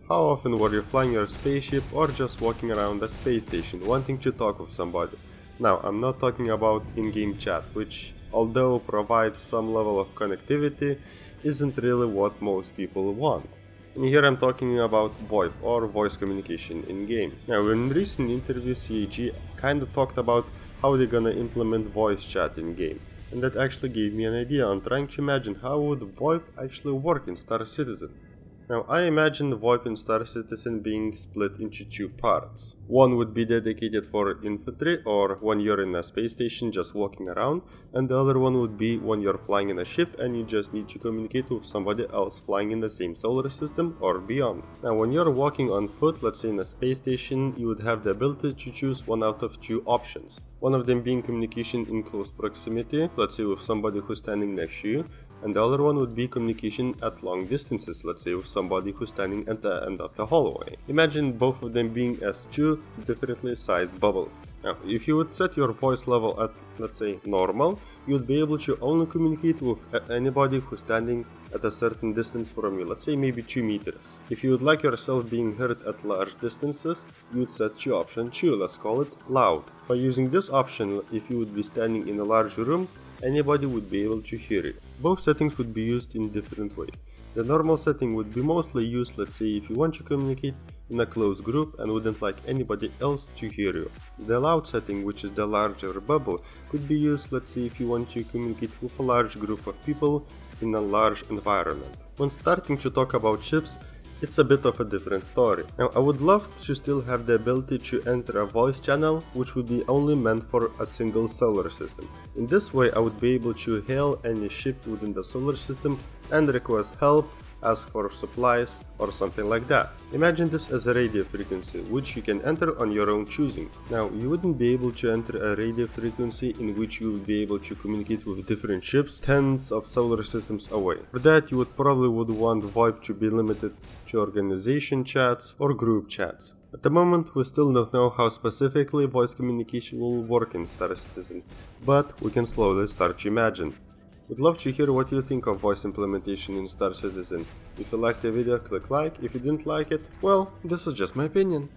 How often were you flying your spaceship or just walking around a space station wanting to talk with somebody? Now, I'm not talking about in-game chat, which, although provides some level of connectivity, isn't really what most people want. And here I'm talking about VoIP or voice communication in-game. Now, in recent interview, CAG kinda talked about how they're gonna implement voice chat in-game. And that actually gave me an idea on trying to imagine how would VoIP actually work in Star Citizen. Now, I imagine VoIP in Star Citizen being split into two parts. One would be dedicated for infantry, or when you're in a space station just walking around, and the other one would be when you're flying in a ship and you just need to communicate with somebody else flying in the same solar system or beyond. Now, when you're walking on foot, let's say in a space station, you would have the ability to choose one out of two options. One of them being communication in close proximity, let's say with somebody who's standing next to you, and the other one would be communication at long distances, let's say with somebody who's standing at the end of the hallway. Imagine both of them being as two differently sized bubbles. Now, if you would set your voice level at, let's say, normal, you would be able to only communicate with anybody who's standing at a certain distance from you, let's say maybe 2 meters. If you would like yourself being heard at large distances, you would set to option 2, let's call it loud. By using this option, if you would be standing in a large room, anybody would be able to hear you. Both settings would be used in different ways. The normal setting would be mostly used, let's say, if you want to communicate in a close group and wouldn't like anybody else to hear you. The loud setting, which is the larger bubble, could be used, let's say, if you want to communicate with a large group of people in a large environment. When starting to talk about ships, it's a bit of a different story. Now, I would love to still have the ability to enter a voice channel which would be only meant for a single solar system. In this way, I would be able to hail any ship within the solar system and request help, ask for supplies, or something like that. Imagine this as a radio frequency, which you can enter on your own choosing. Now, you wouldn't be able to enter a radio frequency in which you would be able to communicate with different ships tens of solar systems away. For that, you would probably want VoIP to be limited to organization chats or group chats. At the moment, we still don't know how specifically voice communication will work in Star Citizen, but we can slowly start to imagine. Would love to hear what you think of voice implementation in Star Citizen. If you liked the video, click like. If you didn't like it, well, this was just my opinion.